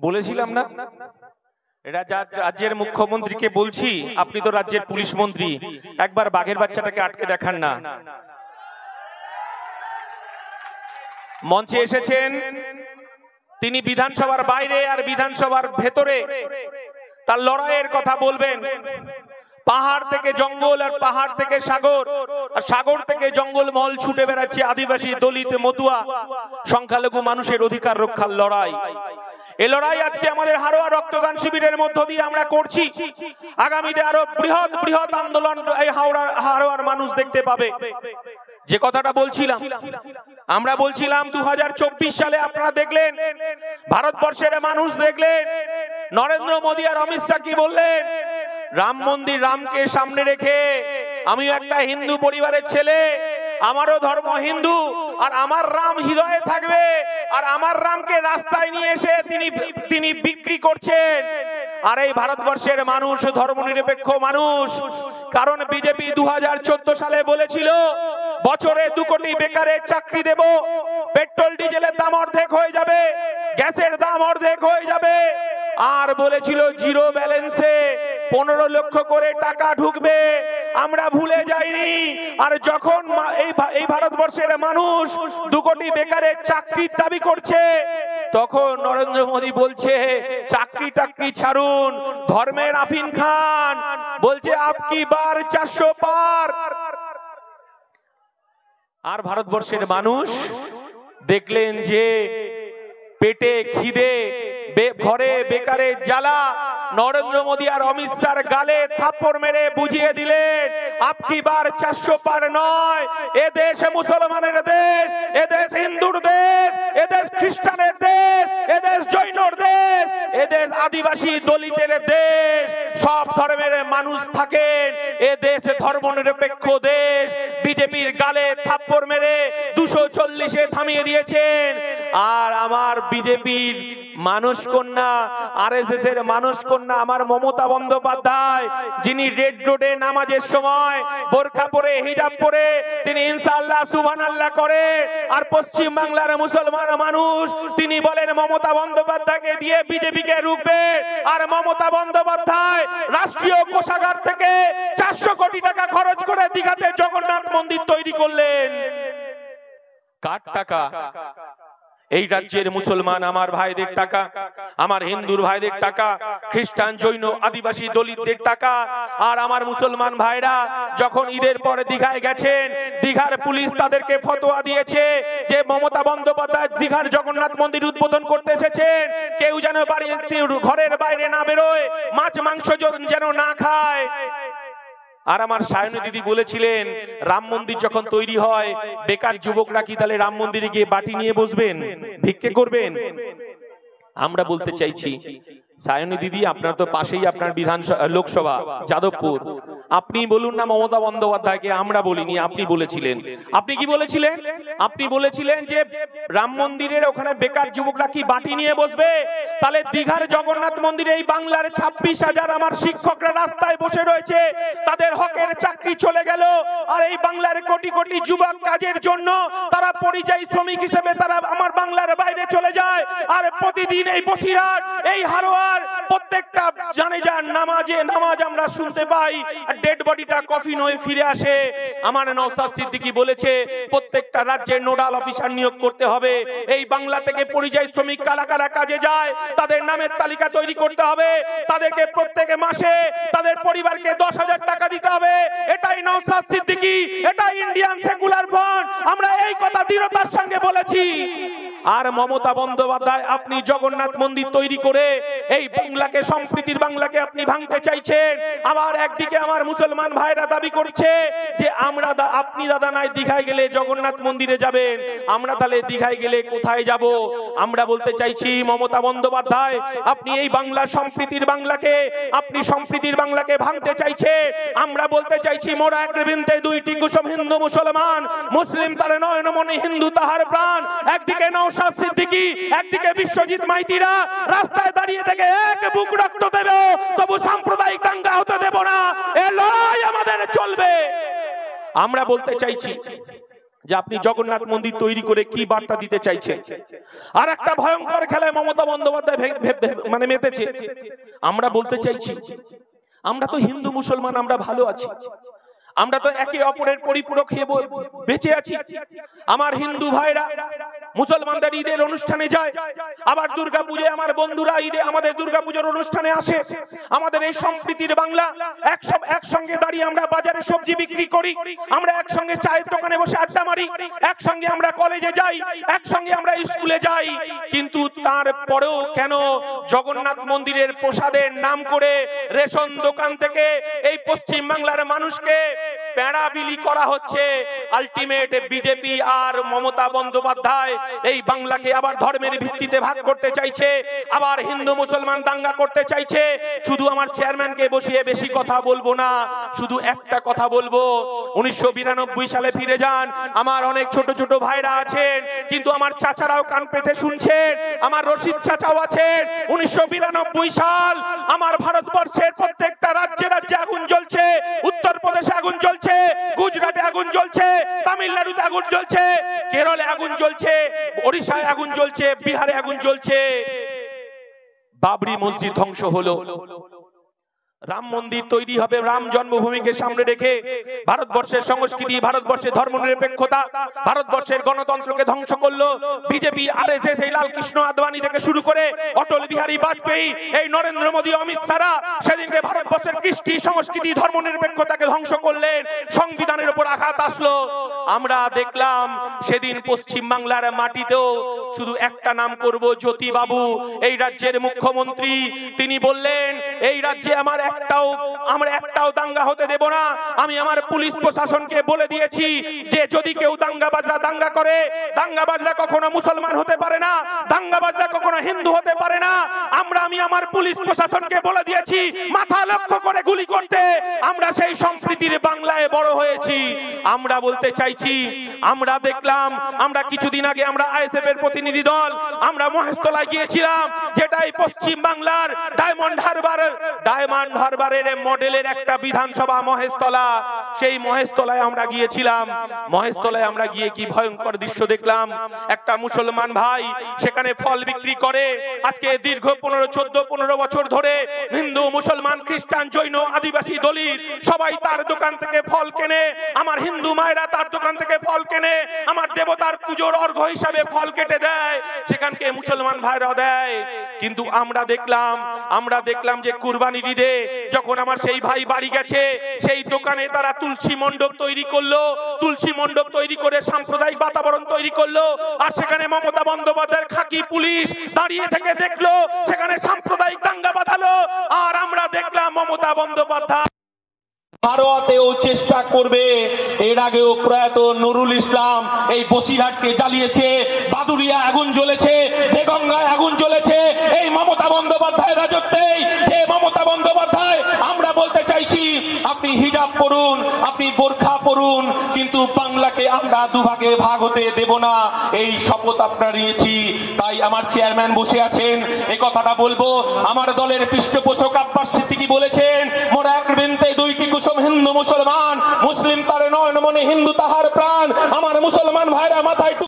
বলেছিলাম না, এটা রাজ্যের মুখ্যমন্ত্রীকে বলছি, আপনি তো রাজ্যের পুলিশ মন্ত্রী, একবার বাঘের বাচ্চাটাকে আটকে দেখান না। মঞ্চে এসেছেন তিনি বিধানসভার বাইরে আর বিধানসভার ভেতরে তার লড়াইয়ের কথা বলবেন। পাহাড় থেকে জঙ্গল আর পাহাড় থেকে সাগর আর সাগর থেকে জঙ্গল মহল ছুটে বেড়াচ্ছে আদিবাসী, দলিত, মতুয়া, সংখ্যালঘু মানুষের অধিকার রক্ষার লড়াই। এই লড়াই আজকে আমাদের হারোয়া রক্তদান শিবিরের মধ্য দিয়ে আমরা করছি। আগামীতে আরো বৃহৎ বৃহৎ আন্দোলন এই হারোয়ার মানুষ দেখতে পাবে। যে কথাটা বলছিলাম, আমরা বলছিলাম 2024 সালে আপনারা দেখলেন, ভারতবর্ষের মানুষ দেখলেন নরেন্দ্র মোদী আর অমিত শাহ কি বললেন, রাম মন্দির, রামকে সামনে রেখে, আমিও একটা হিন্দু পরিবারের ছেলে, আমারও ধর্ম হিন্দু, আর আমার রাম হৃদয়ে থাকবে, আর আমার রামকে রাস্তায় নিয়ে এসে তিনি বিক্রি করছেন। আর এই ভারতবর্ষের মানুষ ধর্মনিরপেক্ষ মানুষ, কারণ বিজেপি 2014 সালে বলেছিল বছরে 2 কোটি বেকারের চাকরি দেব, পেট্রোল ডিজেলের দাম অর্ধেক হয়ে যাবে, গ্যাসের দাম অর্ধেক হয়ে যাবে, আর বলেছিল জিরো ব্যালেন্সে 15 লক্ষ করে টাকা ঢুকবে। আমরা ভুলে যাইনি। আর যখন এই ভারতবর্ষের মানুষ 2 কোটি বেকারের চাকরির দাবি করছে, তখন নরেন্দ্র মোদী বলছে চাকরি টাকরি ছাড়ুন, ধর্মের আফিন খান, বলছে আপকি বার 400 পার। আর ভারতবর্ষের মানুষ দেখলেন যে পেটে খিদে, ঘরে বেকারের জ্বালা, নরেন্দ্র মোদী আর অমিত শাহর গালে থাপ্পড় মেরে বুঝিয়ে দিলেন আপকি বার 400 পার নয়। এ দেশ মুসলমানের দেশ, এ দেশ হিন্দুর দেশ, এ দেশ খ্রিস্টানের দেশ, এ দেশ জৈনর দেশ, এ দেশ আদিবাসী দলিতের দেশ, সব ধর্মের মানুষ থাকেন, এ দেশ ধর্মনিরপেক্ষ দেশ। বিজেপির গালে থাপ্পড় মেরে 240-এ থামিয়ে দিয়েছেন। আর আমার বিজেপির মানুষ কন্যা, আরএসএস এর মানুষ কন্যা আমার মমতা বন্দ্যোপাধ্যায়, যিনি রেড রোডে নামাজের সময় বোরকা পরে, হিজাব পরে তিনি ইনশাআল্লাহ সুবহানাল্লাহ করে, আর পশ্চিম বাংলার মুসলমান মানুষ তিনি বলেন মমতা বন্দ্যোপাধ্যায়কে দিয়ে বিজেপিকে রুখবে। আর মমতা বন্দ্যোপাধ্যায় রাষ্ট্রীয় কোষাগার থেকে 400 কোটি টাকা খরচ করে দীঘাতে জগন্নাথ মন্দির তৈরি করলেন। কার টাকা? এই রাজ্যের মুসলমান আমার ভাইদের টাকা, আমার হিন্দুর ভাইদের টাকা, খ্রিস্টান, জৈন, আদিবাসী, দলিতদের টাকা। আর আমার মুসলমান ভাইরা যখন ঈদের পরে দীঘায় গেছেন, দীঘার পুলিশ তাদেরকে ফতোয়া দিয়েছে যে মমতা বন্দ্যোপাধ্যায় দীঘার জগন্নাথ মন্দির উদ্বোধন করতে এসেছেন, কেউ যেন ঘরের বাইরে না বেরোয়, মাছ মাংস যেন না খায়। আর আমার সায়নী দিদি বলেছিলেন রাম মন্দির যখন তৈরি হয়, বেকার যুবকরা কি তাহলে রাম মন্দিরে গিয়ে বাটি নিয়ে বসবেন, ভিক্ষে করবেন? আমরা বলতে চাইছি সায়নী দিদি, আপনার তো পাশেই আপনার লোকসভা যাদবপুর, আপনি বলুন না মমতা বন্দ্যোপাধ্যায়কে, আমরা বলিনি, আপনি বলেছিলেন। আপনি কি বলেছিলেন? আপনি বলেছিলেন যে রাম মন্দিরের ওখানে বেকার যুবকরা কি বাটি নিয়ে বসবে? তাহলে দীঘার জগন্নাথ মন্দিরে এই বাংলার 26,000 আমার শিক্ষকরা রাস্তায় বসে রয়েছে, তাদের হকের চাকরি চলে গেল। আর এই বাংলার কোটি কোটি যুবক কাজের জন্য তারা পরিযায়ী শ্রমিক হিসেবে তারা আমার বাংলার বাইরে চলে যায়। আর প্রতিদিন এই বসিরহাট, এই হারোয়ার প্রত্যেকটা জানেজার নামাজ আমরা শুনতে পাই, ডেড বডিটা কফিন হয়ে ফিরে আসে। আমার নওশাদ সিদ্দিকী বলেছে প্রত্যেকটা রাজ্যের নোডাল অফিসার নিয়োগ করতে হবে। এই বাংলা থেকে পরিযায়ী শ্রমিক কারা কারা কাজে যায় তাদের নামের তালিকা তৈরি করতে হবে, তাদেরকে প্রত্যেক মাসে তাদের পরিবারকে 10,000 টাকা দিতে হবে। এটাই নওশাদ সিদ্দিকী, এটাই ইন্ডিয়ান সেকুলার ফ্রন্ট। আমরা এই কথা দৃঢ়তার সঙ্গে বলেছি। আর মমতা বন্দ্যোপাধ্যায় আপনি জগন্নাথ মন্দির তৈরি করে এই বাংলাকে, সম্প্রীতির বাংলাকে আপনি ভাঙতে চাইছেন। আবার একদিকে আমার মুসলমান ভাইরা দাবি করছে যে আপনি দাদা নাই দীঘায় গেলে জগন্নাথ মন্দিরে যাবেন, আমরা তাহলে দীঘায় গেলে কোথায় যাব? আমরা বলতে চাইছি মমতা বন্দ্যোপাধ্যায়, আপনি এই বাংলা সম্প্রীতির বাংলাকে, আপনি সম্প্রীতির বাংলাকে ভাঙতে চাইছে। আমরা বলতে চাইছি মোরা এক বৃন্তে দুইটি কুসুম, হিন্দু মুসলমান, মুসলিম তার নয়ন মনে, হিন্দু তাহার প্রাণ। একদিকে নওশাদ সিদ্দিকী, একদিকে বিশ্বজিৎ মাইতিরা রাস্তায় দাঁড়িয়ে থেকে এক বুক রক্ত দেবে, তবু সাম্প্রদায়িক দাঙ্গা হতে দেব না। এই লড়াই আমাদের চলবে। আমরা বলতে চাইছি যে আপনি জগন্নাথ মন্দির তৈরি করে কি বার্তা দিতে চাইছেন। আর একটা ভয়ঙ্কর খেলায় মমতা বন্দ্যোপাধ্যায় মানে মেতেছে। আমরা বলতে চাইছি, আমরা তো হিন্দু মুসলমান, আমরা ভালো আছি, আমরা তো একে অপরের পরিপূরক হয়ে বেঁচে আছি। আমার হিন্দু ভাইরা মুসলমানদের ঈদের অনুষ্ঠানে যায়, আবার দুর্গাপূজায় আমার বন্ধুরা ঈদে আমাদের দুর্গাপূজার অনুষ্ঠানে আসে। আমাদের এই সম্প্রীতির বাংলা, একসঙ্গে দাঁড়িয়ে আমরা বাজারে সবজি বিক্রি করি, আমরা একসঙ্গে চায়ের দোকানে বসে আড্ডা মারি, একসঙ্গে আমরা কলেজে যাই, একসঙ্গে আমরা স্কুলে যাই। কিন্তু তারপরেও কেন জগন্নাথ মন্দিরের প্রসাদের নাম করে রেশন দোকান থেকে এই পশ্চিম বাংলার মানুষকে পেড়া বিলি করা হচ্ছে? আলটিমেট বিজেপি আর মমতা বন্দ্যোপাধ্যায় এই বাংলাকে আবার ধর্মের ভিত্তিতে ভাগ করতে চাইছে, আবার হিন্দু মুসলমান দাঙ্গা করতে চাইছে। শুধু আমার চেয়ারম্যানকে বসিয়ে বেশি কথা বলবো না, শুধু একটা কথা বলবো, 1992 সালে ফিরে যান। আমার অনেক ছোট ছোট ভাইরা আছেন, কিন্তু আমার চাচারাও কান পেতে শুনছেন, আমার রশিদ চাচাও আছেন। 1992 সাল আমার ভারতবর্ষের প্রত্যেকটা রাজ্যে রাজ্যে আগুন জ্বলছে, উত্তরপ্রদেশে আগুন জ্বলছে, গুজরাটে আগুন জ্বলছে, তামিলনাড়ুতে আগুন জ্বলছে, কেরলে আগুন জ্বলছে, ওড়িশায় আগুন জ্বলছে, বিহারে আগুন জ্বলছে। বাবরি মসজিদ ধ্বংস হলো, রাম মন্দির তৈরি হবে রাম জন্মভূমিকে সামনে রেখে। ভারতবর্ষের সংস্কৃতি, ভারতবর্ষের ধর্মনিরপেক্ষতা, ভারতবর্ষের গণতন্ত্রকে ধ্বংস করলো বিজেপি, আরএসএস, এই লালকৃষ্ণ আদবানি থেকে শুরু করে অটল বিহারী বাজপেয়ী, এই নরেন্দ্র মোদী, অমিত শাহ সেদিনকে ভারতবর্ষের কৃষ্টি, সংস্কৃতি, ধর্মনিরপেক্ষতাকে ধ্বংস করলেন। সংবিধানের উপর আঘাত আসলো। আমরা দেখলাম সেদিন পশ্চিম বাংলার মাটিতেও শুধু একটা নাম করব, জ্যোতি বাবু এই রাজ্যের মুখ্যমন্ত্রী, তিনি বললেন এই রাজ্যে আমরা একটাও দাঙ্গা হতে দেব না। আমি আমার পুলিশ প্রশাসনকে বলে দিয়েছি যে যদি কেউ দাঙ্গাবাজরা দাঙ্গা করে, দাঙ্গাবাজরা কখনো মুসলমান হতে পারে না, দাঙ্গাবাজরা কখনো হিন্দু হতে পারে না। আমি আমার পুলিশ প্রশাসনকে বলে দিয়েছি মাথা লক্ষ্য করে গুলি করতে। আমরা সেই সম্প্রীতির বাংলায় বড় হয়েছি। আমরা বলতে চাইছি, আমরা দেখলাম, আমরা কিছুদিন আগে আমরা আইএসএফ এর প্রতিনিধি দল আমরা মহেশতলায় গিয়েছিলাম, যেটাই পশ্চিম বাংলার ডায়মন্ড হারবারের মডেলের একটা বিধানসভা মহেশতলা। সেই মহেশতলায় আমরা গিয়েছিলাম। মহেশতলায় আমরা গিয়ে কি ভয়ঙ্কর দৃশ্য দেখলাম। একটা মুসলমান ভাই সেখানে ফল বিক্রি করে। আজকে দীর্ঘ 14-15 বছর ধরে হিন্দু, মুসলমান, খ্রিস্টান, জৈন, আদিবাসী, দলিত সবাই তার দোকান থেকে ফল কেনে। আমার হিন্দু মায়েরা তার দোকান থেকে ফল কেনে, আমার দেবতার পুজোর অর্ঘ্য হিসাবে ফল কেটে দেয়, সেখানকে মুসলমান ভাইরা দেয়। কিন্তু আমরা দেখলাম যে কুরবানির ঈদে যখন আমার সেই ভাই বাড়ি গেছে, সেই দোকানে তারা তুলসী মণ্ডপ তৈরি করলো, তুলসী মণ্ডপ তৈরি করে সাম্প্রদায়িক বাতাবরণ তৈরি করলো। আর সেখানে মমতা বন্দ্যোপাধ্যায়ের খাকি পুলিশ দাঁড়িয়ে থেকে দেখলো, সেখানে সাম্প্রদায়িক দাঙ্গা বাঁধালো। আর আমরা দেখলাম মমতা বন্দ্যোপাধ্যায় ভারতেও চেষ্টা করবে। এর আগেও প্রয়াত নুরুল ইসলাম এই বসিরহাটকে জ্বালিয়েছে, বাদুড়িয়া আগুন জ্বলেছে, দেগঙ্গায় আগুন জ্বলেছে এই মমতা বন্দ্যোপাধ্যায়ের রাজত্বেই। যে মমতা বন্দ্যোপাধ্যায়, আমরা বলতে চাইছি আপনি হিজাব পরুন, আপনি বোরখা পরুন, কিন্তু বাংলাকে আমরা দুভাগে ভাগ হতে দেব না, এই শপথ আপনারা নিয়েছি। তাই আমার চেয়ারম্যান বসে আছেন, এই কথাটা বলবো। আমার দলের পৃষ্ঠপোষক আব্বাস সিদ্দিকী বলেছেন, মোরা এক বৃন্তে দুইটি কুসুম, হিন্দু মুসলমান, মুসলিম তার নয়ন মনে, হিন্দু তাহার প্রাণ। আমার মুসলমান ভাইরা মাথায়